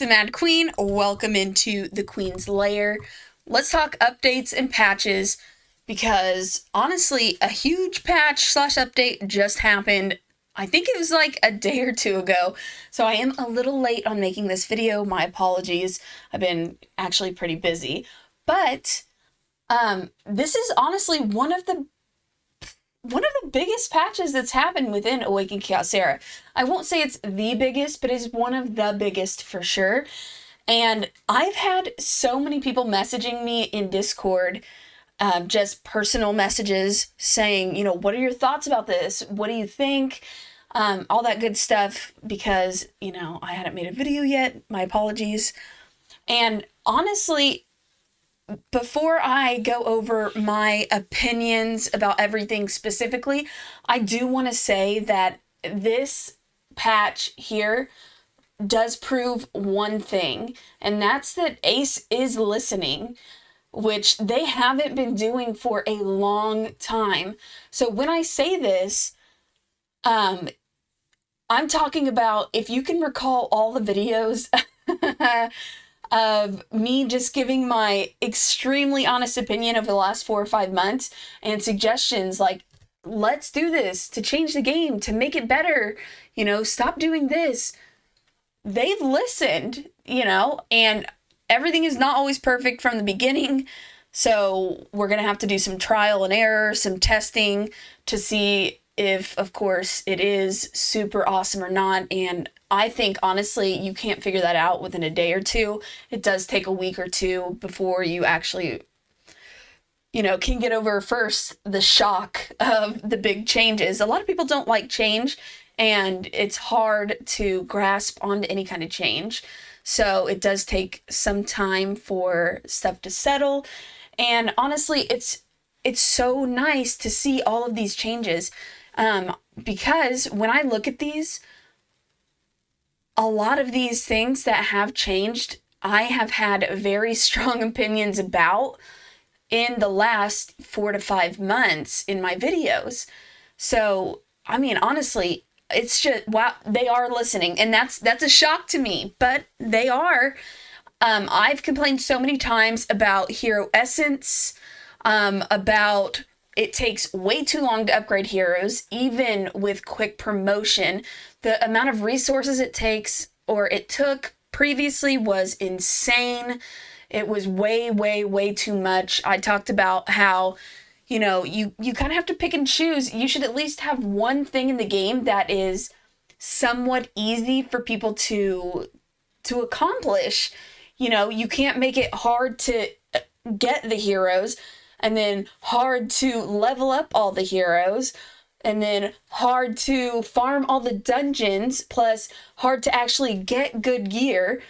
the Mad Queen. Welcome into the Queen's Lair. Let's talk updates and patches because honestly, a huge patch slash update just happened. I think it was like a day or two ago. So I am a little late on making this video. My apologies. I've been actually pretty busy. But this is honestly one of the biggest patches that's happened within Awaken Chaosera. I won't say it's the biggest, but it's one of the biggest for sure. And I've had so many people messaging me in Discord, just personal messages saying, what are your thoughts about this? What do you think? All that good stuff because, I hadn't made a video yet. My apologies. And honestly, before I go over my opinions about everything specifically, I do want to say that this patch here does prove one thing, and that's that Ace is listening, which they haven't been doing for a long time. So when I say this, I'm talking about, if you can recall all the videos of me just giving my extremely honest opinion over the last 4 or 5 months and suggestions like, let's do this to change the game, to make it better, stop doing this. They've listened, and everything is not always perfect from the beginning. So we're going to have to do some trial and error, some testing to see if, of course, it is super awesome or not. And I think, honestly, you can't figure that out within a day or two. It does take a week or two before you actually, can get over first the shock of the big changes. A lot of people don't like change, and it's hard to grasp onto any kind of change. So it does take some time for stuff to settle. And honestly, it's so nice to see all of these changes. Because when I look at these, a lot of these things that have changed, I have had very strong opinions about in the last 4 to 5 months in my videos. So, honestly, it's just, wow, they are listening, and that's a shock to me, but they are. I've complained so many times about hero essence, about it takes way too long to upgrade heroes, even with quick promotion. The amount of resources it takes, or it took previously, was insane. It was way, way, way too much. I talked about how, you kind of have to pick and choose. You should at least have one thing in the game that is somewhat easy for people to accomplish. You can't make it hard to get the heroes, and then hard to level up all the heroes, and then hard to farm all the dungeons, plus hard to actually get good gear,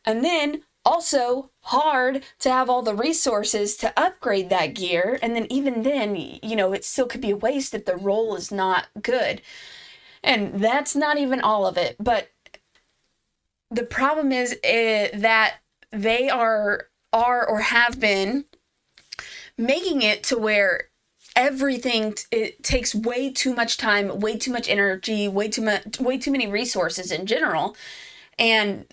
and then also hard to have all the resources to upgrade that gear, and then even then, it still could be a waste if the role is not good. And that's not even all of it, but the problem is that they are or have been making it to where everything, it takes way too much time, way too much energy, way too many resources in general. And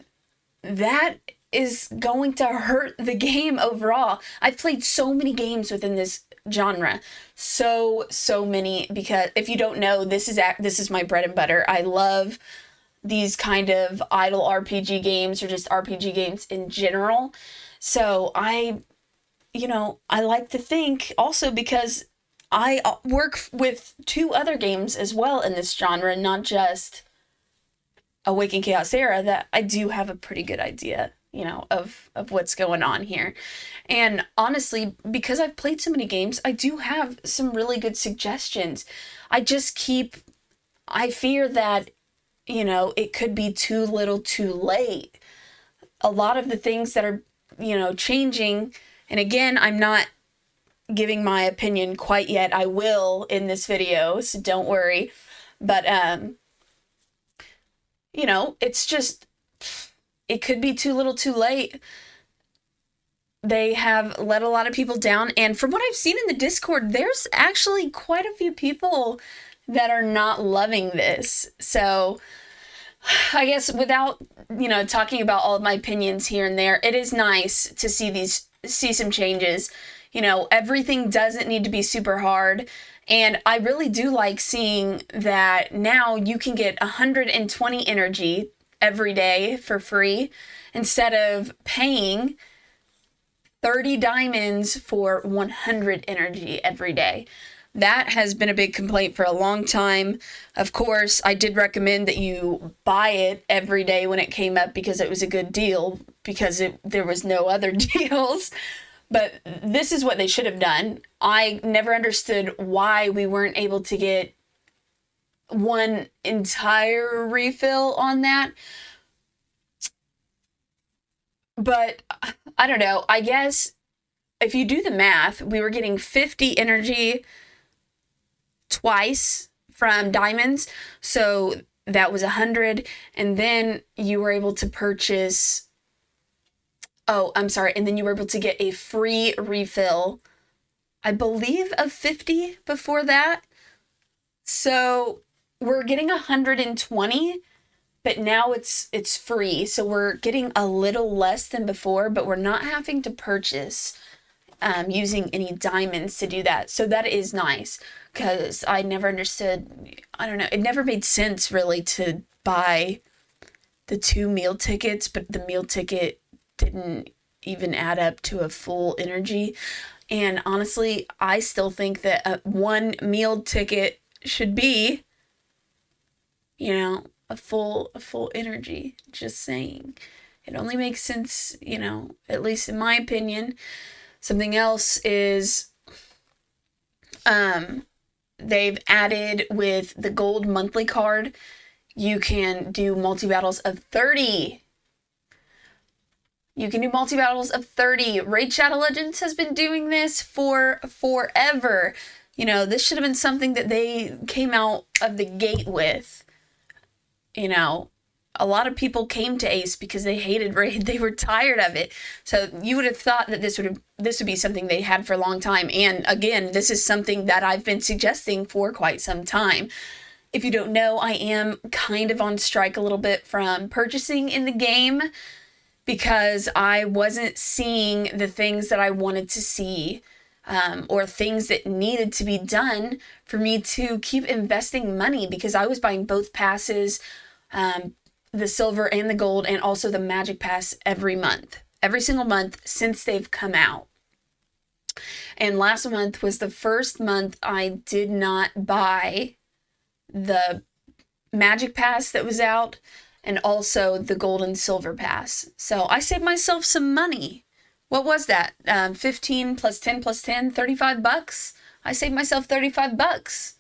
that is going to hurt the game overall. I've played so many games within this genre. So many, because if you don't know, this is my bread and butter. I love these kind of idle RPG games, or just RPG games in general. So I like to think also, because I work with 2 other games as well in this genre, not just Awaken Chaosera, that I do have a pretty good idea, of what's going on here. And honestly, because I've played so many games, I do have some really good suggestions. I fear that, it could be too little too late. A lot of the things that are, changing, and again, I'm not giving my opinion quite yet. I will in this video, so don't worry. But, it's just, it could be too little too late. They have let a lot of people down, and from what I've seen in the Discord, there's actually quite a few people that are not loving this. So I guess without, talking about all of my opinions here and there, it is nice to see some changes. Everything doesn't need to be super hard. And I really do like seeing that now you can get 120 energy every day for free instead of paying 30 diamonds for 100 energy every day. That has been a big complaint for a long time. Of course, I did recommend that you buy it every day when it came up because it was a good deal, because there was no other deals. But this is what they should have done. I never understood why we weren't able to get one entire refill on that. But I don't know. I guess if you do the math, we were getting 50 energy twice from diamonds. So that was 100. And then you were able to purchase. Oh, I'm sorry. And then you were able to get a free refill, I believe, of 50 before that. So we're getting 120, but now it's free. So we're getting a little less than before, but we're not having to purchase using any diamonds to do that. So that is nice, because I never understood. I don't know. It never made sense really to buy the 2 meal tickets, but the meal ticket didn't even add up to a full energy. And honestly, I still think that a 1 meal ticket should be, a full energy. Just saying. It only makes sense, at least in my opinion. Something else is they've added with the gold monthly card, you can do multi-battles of 30. You can do multi-battles of 30. Raid Shadow Legends has been doing this for forever. This should have been something that they came out of the gate with. A lot of people came to Ace because they hated Raid. They were tired of it. So you would have thought that this would be something they had for a long time. And again, this is something that I've been suggesting for quite some time. If you don't know, I am kind of on strike a little bit from purchasing in the game, because I wasn't seeing the things that I wanted to see, or things that needed to be done for me to keep investing money, because I was buying both passes, the silver and the gold, and also the magic pass every single month since they've come out. And last month was the first month I did not buy the magic pass that was out, and also the gold and silver pass. So I saved myself some money. What was that? 15 plus 10 plus 10, $35. I saved myself $35.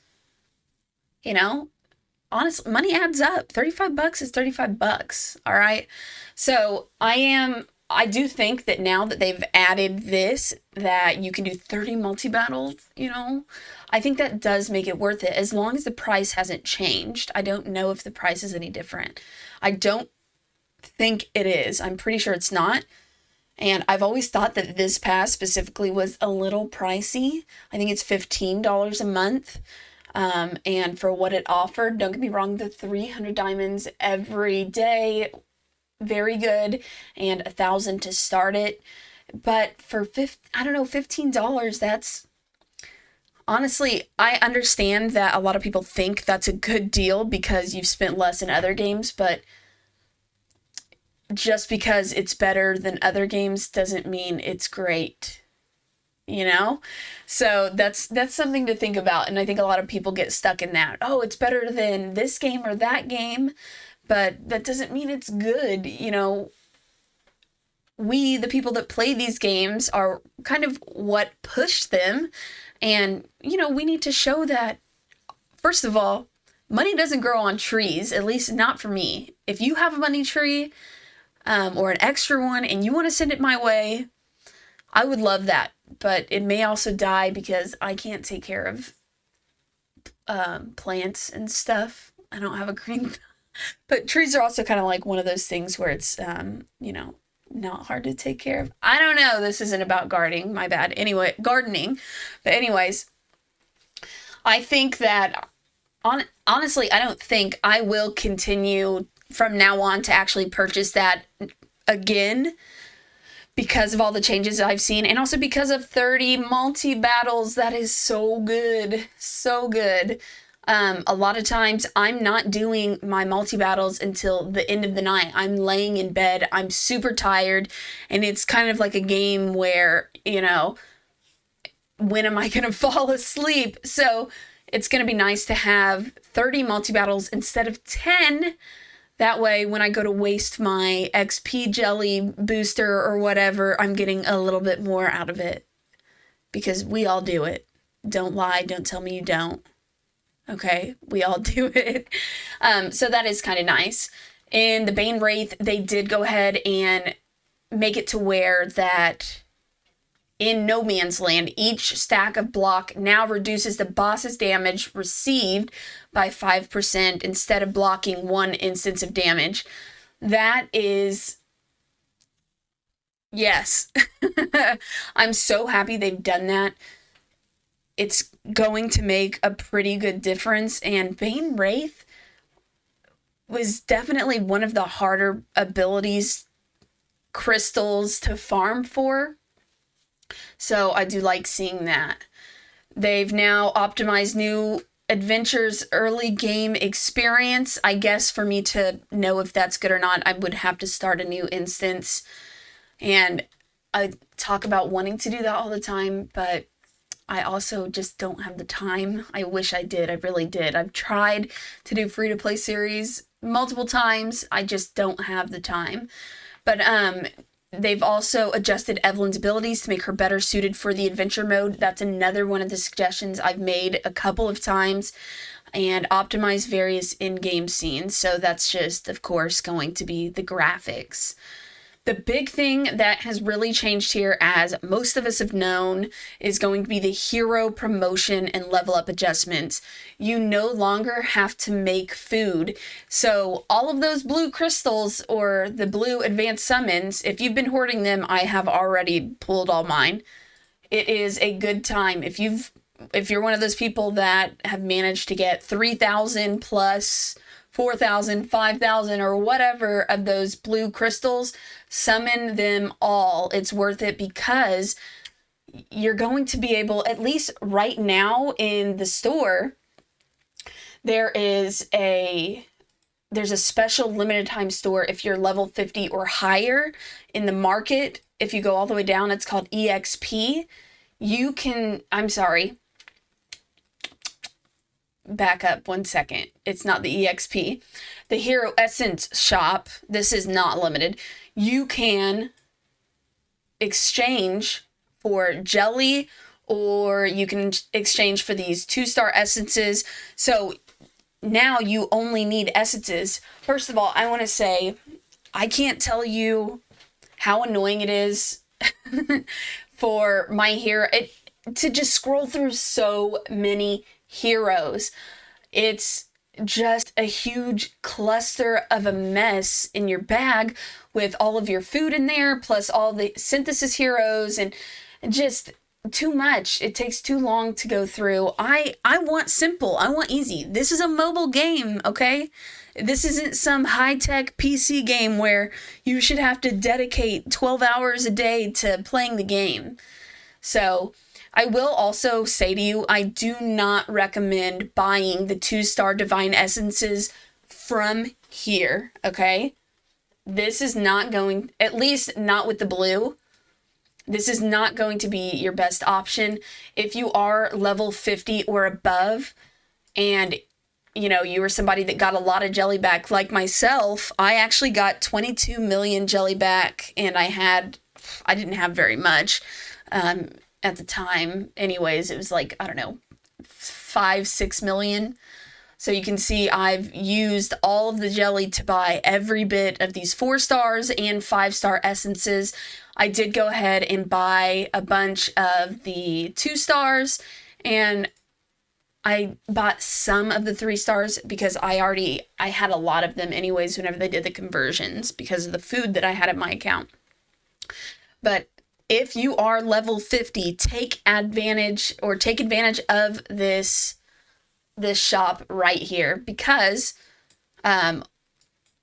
Honestly, money adds up. $35 is $35. All right. So I do think that now that they've added this, that you can do 30 multi-battles, I think that does make it worth it, as long as the price hasn't changed. I don't know if the price is any different. I don't think it is. I'm pretty sure it's not. And I've always thought that this pass specifically was a little pricey. I think it's $15 a month. And for what it offered, don't get me wrong, the 300 diamonds every day, very good, and 1,000 to start it. But for $15, that's honestly, I understand that a lot of people think that's a good deal because you've spent less in other games, but just because it's better than other games doesn't mean it's great. So that's something to think about. And I think a lot of people get stuck in that. Oh, it's better than this game or that game, but that doesn't mean it's good. We, the people that play these games, are kind of what pushed them. And, we need to show that, first of all, money doesn't grow on trees, at least not for me. If you have a money tree, or an extra one, and you want to send it my way, I would love that. But it may also die because I can't take care of plants and stuff. I don't have a green. But trees are also kind of like one of those things where it's, not hard to take care of. I don't know. This isn't about gardening. My bad. Anyway, gardening. But anyways, I think that, honestly, I don't think I will continue from now on to actually purchase that again because of all the changes I've seen, and also because of 30 multi-battles. That is so good. So good. A lot of times I'm not doing my multi-battles until the end of the night. I'm laying in bed, I'm super tired, and it's kind of like a game where, you know, when am I going to fall asleep? So it's going to be nice to have 30 multi-battles instead of 10. That way, when I go to waste my XP jelly booster or whatever, I'm getting a little bit more out of it. Because we all do it. Don't lie. Don't tell me you don't. Okay? We all do it. So that is kind of nice. In the Bane Wraith, they did go ahead and make it to where that in No Man's Land, each stack of block now reduces the boss's damage received by 5% instead of blocking one instance of damage. That is... yes. I'm so happy they've done that. It's going to make a pretty good difference, and Bane Wraith was definitely one of the harder abilities, crystals to farm for. So I do like seeing that. They've now optimized new adventures early game experience. I guess for me to know if that's good or not, I would have to start a new instance. And I talk about wanting to do that all the time, but I also just don't have the time. I wish I did. I really did. I've tried to do free-to-play series multiple times. I just don't have the time. But they've also adjusted Evelyn's abilities to make her better suited for the adventure mode. That's another one of the suggestions I've made a couple of times. And optimize various in-game scenes. So that's just, of course, going to be the graphics. The big thing that has really changed here, as most of us have known, is going to be the hero promotion and level up adjustments. You no longer have to make food. So all of those blue crystals or the blue advanced summons, if you've been hoarding them, I have already pulled all mine. It is a good time. If you're one of those people that have managed to get 3,000 plus 4,000, 5,000, or whatever of those blue crystals, summon them all. It's worth it because you're going to be able, at least right now in the store, there's a special limited time store if you're level 50 or higher. In the market, if you go all the way down, it's called EXP. Back up 1 second. It's not the EXP. The Hero Essence shop, this is not limited. You can exchange for jelly, or you can exchange for these 2-star essences. So now you only need essences. First of all, I want to say, I can't tell you how annoying it is for my hero to just scroll through so many heroes. It's just a huge cluster of a mess in your bag with all of your food in there, plus all the synthesis heroes, and just too much. It takes too long to go through. I want simple. I want easy. This is a mobile game, okay? This isn't some high-tech PC game where you should have to dedicate 12 hours a day to playing the game. So I will also say to you, I do not recommend buying the 2-star Divine Essences from here, okay? This is not going, at least not with the blue. This is not going to be your best option. If you are level 50 or above, and you know, you were somebody that got a lot of jelly back, like myself, I actually got 22 million jelly back, and I didn't have very much. At the time, anyways, it was like, I don't know, 5-6 million. So you can see I've used all of the jelly to buy every bit of these 4 stars and 5-star essences. I did go ahead and buy a bunch of the 2 stars, and I bought some of the 3 stars because I had a lot of them anyways whenever they did the conversions because of the food that I had in my account. But if you are level 50, take advantage of this shop right here, because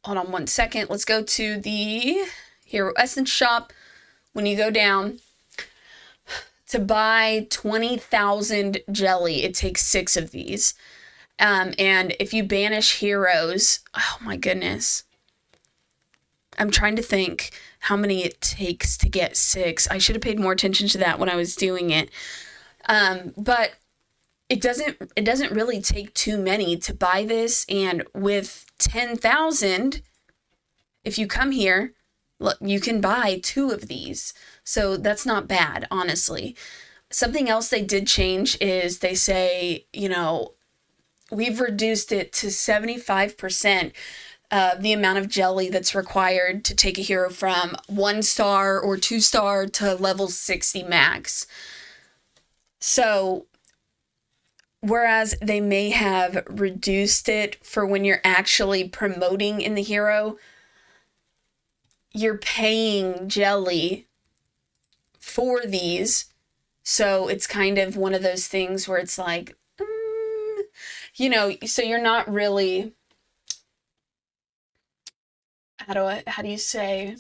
hold on one second. Let's go to the Hero Essence shop. When you go down to buy 20,000 jelly, it takes 6 of these. And if you banish heroes, oh my goodness. I'm trying to think how many it takes to get 6. I should have paid more attention to that when I was doing it. But it doesn't really take too many to buy this. And with 10,000, if you come here, look, you can buy 2 of these. So that's not bad, honestly. Something else they did change is they say, we've reduced it to 75% of the amount of jelly that's required to take a hero from 1 star or 2 star to level 60 max. So, whereas they may have reduced it for when you're actually promoting in the hero, you're paying jelly for these. So it's kind of one of those things where it's like, so you're not really, how do you say,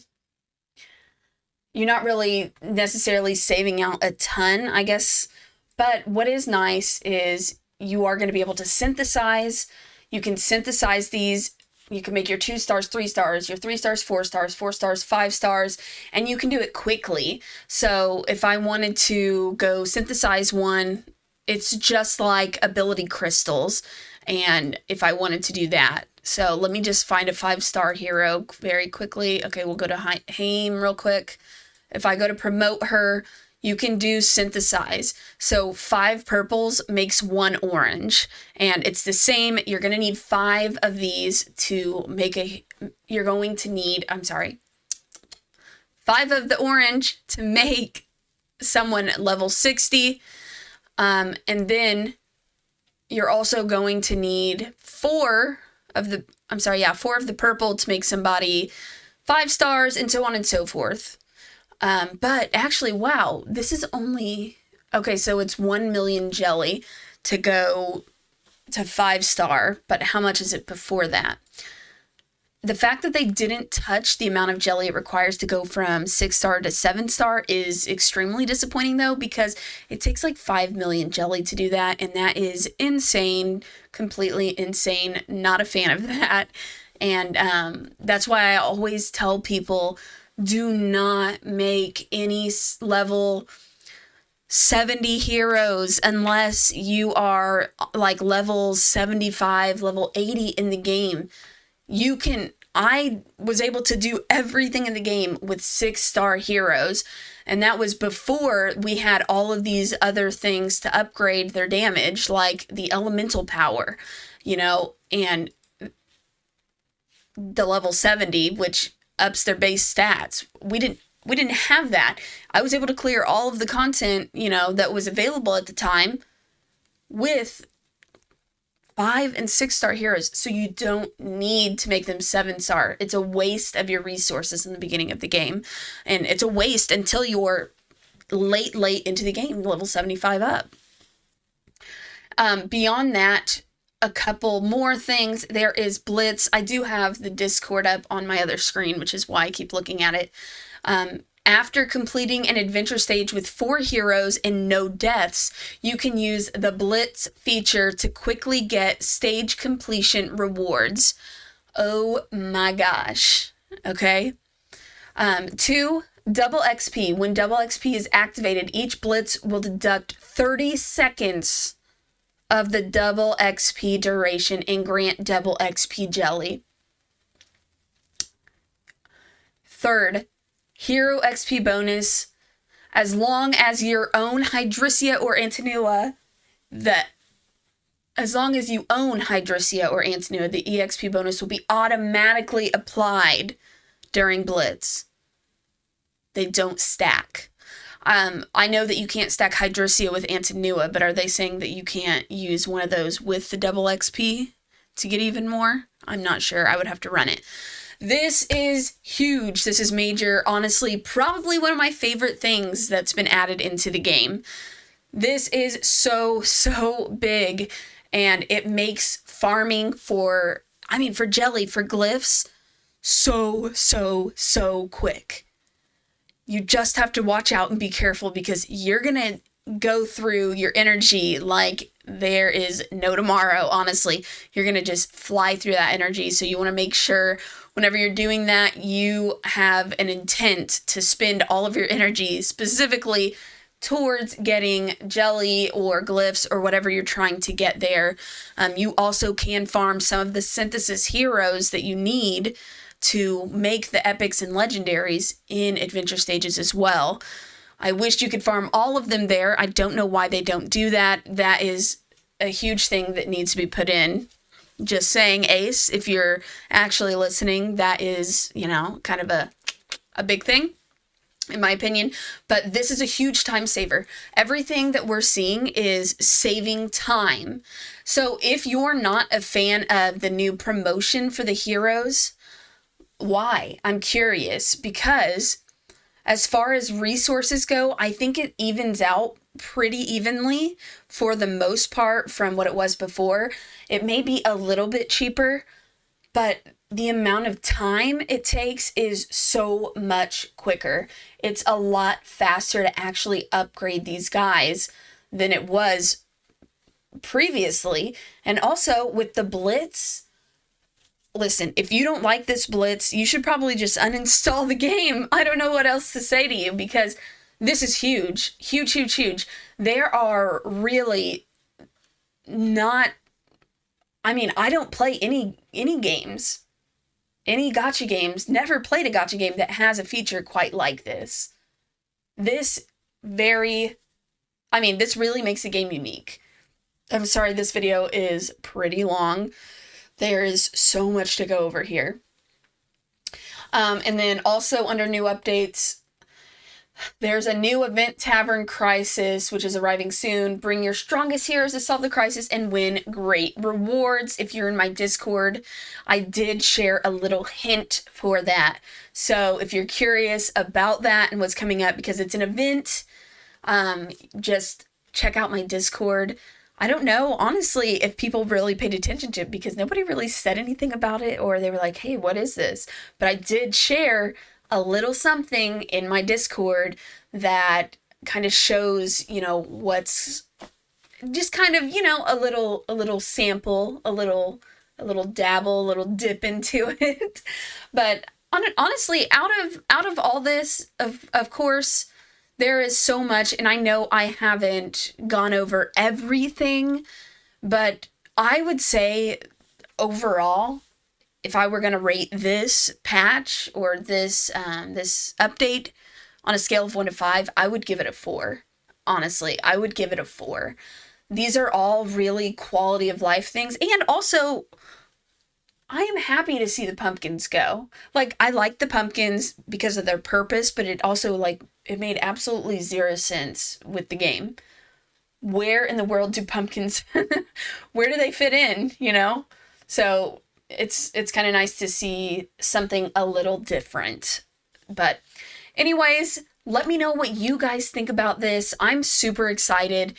you're not really necessarily saving out a ton, I guess. But what is nice is you are going to be able to synthesize. You can synthesize these. You can make your 2 stars, 3 stars, your 3 stars, 4 stars, 4 stars, 5 stars, and you can do it quickly. So if I wanted to go synthesize one, it's just like ability crystals. And if I wanted to do that, so let me just find a 5-star hero very quickly. Okay, we'll go to Haim real quick. If I go to promote her, you can do synthesize. So 5 purples makes 1 orange. And it's the same. You're going to need 5 of these to make you're going to need, 5 of the orange to make someone level 60. And then you're also going to need 4 of the purple to make somebody 5 stars and so on and so forth. But actually, wow, this is only, okay, so it's 1 million jelly to go to 5-star, but how much is it before that? The fact that they didn't touch the amount of jelly it requires to go from 6-star to 7-star is extremely disappointing, though, because it takes like 5 million jelly to do that, and that is insane, completely insane, not a fan of that. And that's why I always tell people, do not make any level 70 heroes unless you are like level 75, level 80 in the game. I was able to do everything in the game with 6-star heroes, and that was before we had all of these other things to upgrade their damage, like the elemental power, and the level 70, which ups their base stats. We didn't have that. I was able to clear all of the content, that was available at the time with 5 and 6-star heroes. So you don't need to make them 7-star. It's a waste of your resources in the beginning of the game. And it's a waste until you're late into the game, level 75 up. Beyond that, a couple more things. There is Blitz. I do have the Discord up on my other screen, which is why I keep looking at it. After completing an adventure stage with 4 heroes and no deaths, you can use the Blitz feature to quickly get stage completion rewards. Oh my gosh. Okay. 2, double XP. When double XP is activated, each Blitz will deduct 30 seconds of the double XP duration and grant double XP jelly. 3rd, hero XP bonus. As long as your own Hydrisia or Antinua, as long as you own Hydrisia or Antinua, the EXP bonus will be automatically applied during Blitz. They don't stack. I know that you can't stack Hydrisia with Antinua, but are they saying that you can't use one of those with the double XP to get even more? I'm not sure. I would have to run it. This is huge. This is major. Honestly, probably one of my favorite things that's been added into the game. This is so big, and it makes farming for jelly, for glyphs, so quick. You just have to watch out and be careful, because you're gonna go through your energy like there is no tomorrow. Honestly, you're gonna just fly through that energy. So you want to make sure whenever you're doing that, you have an intent to spend all of your energy specifically towards getting jelly or glyphs or whatever you're trying to get there. You also can farm some of the synthesis heroes that you need to make the epics and legendaries in adventure stages as well. I wish you could farm all of them there. I don't know why they don't do that. That is a huge thing that needs to be put in. Just saying, Ace, if you're actually listening, that is, kind of a big thing, in my opinion. But this is a huge time saver. Everything that we're seeing is saving time. So if you're not a fan of the new promotion for the heroes, why? I'm curious, because as far as resources go, I think it evens out pretty evenly for the most part from what it was before. It may be a little bit cheaper, but the amount of time it takes is so much quicker. It's a lot faster to actually upgrade these guys than it was previously. And also with the Blitz, listen, if you don't like this Blitz, you should probably just uninstall the game. I don't know what else to say to you, because this is huge. Huge. There are really not... I don't play any games. Any gacha games. Never played a gacha game that has a feature quite like this. This really makes the game unique. I'm sorry, this video is pretty long. There is so much to go over here. And then also under new updates, there's a new event, Tavern Crisis, which is arriving soon. Bring your strongest heroes to solve the crisis and win great rewards. If you're in my Discord, I did share a little hint for that. So if you're curious about that and what's coming up, because it's an event, just check out my Discord. I don't know, honestly, if people really paid attention to it, because nobody really said anything about it, or they were like, hey, what is this? But I did share a little something in my Discord that kind of shows, what's just kind of, a little sample, a little dabble, a little dip into it. But honestly, out of all this, of course, there is so much, and I know I haven't gone over everything, but I would say overall, if I were going to rate this patch or this update on a scale of 1 to 5, I would give it a 4. Honestly, I would give it a 4. These are all really quality of life things, and also I am happy to see the pumpkins go. I like the pumpkins because of their purpose, but it also, it made absolutely zero sense with the game. Where in the world do pumpkins, where do they fit in, So it's kind of nice to see something a little different. But anyways, let me know what you guys think about this. I'm super excited,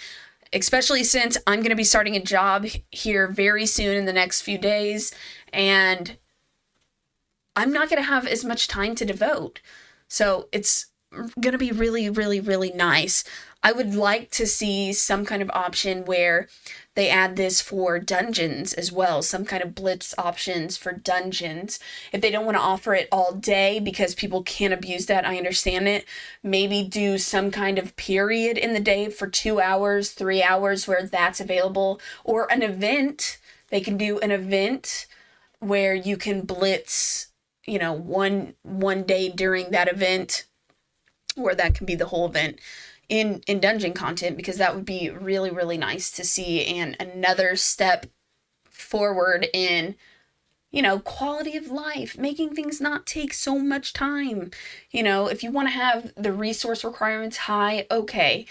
especially since I'm going to be starting a job here very soon in the next few days, and I'm not going to have as much time to devote. So it's going to be really nice. I would like to see some kind of option where they add this for dungeons as well, some kind of blitz options for dungeons. If they don't want to offer it all day because people can't abuse that, I understand it. Maybe do some kind of period in the day for 2 hours, 3 hours where that's available, or an event. They can do an event where you can blitz, one day during that event, or that can be the whole event in dungeon content, because that would be really nice to see, and another step forward in, quality of life, making things not take so much time. If you want to have the resource requirements high, okay.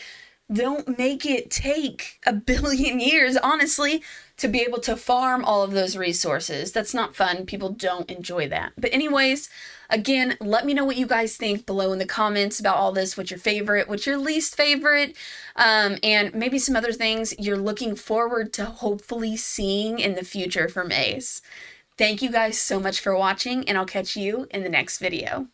Don't make it take 1 billion years, honestly, to be able to farm all of those resources. That's not fun. People don't enjoy that. But anyways, again, let me know what you guys think below in the comments about all this. What's your favorite? What's your least favorite? And maybe some other things you're looking forward to hopefully seeing in the future from Ace. Thank you guys so much for watching, and I'll catch you in the next video.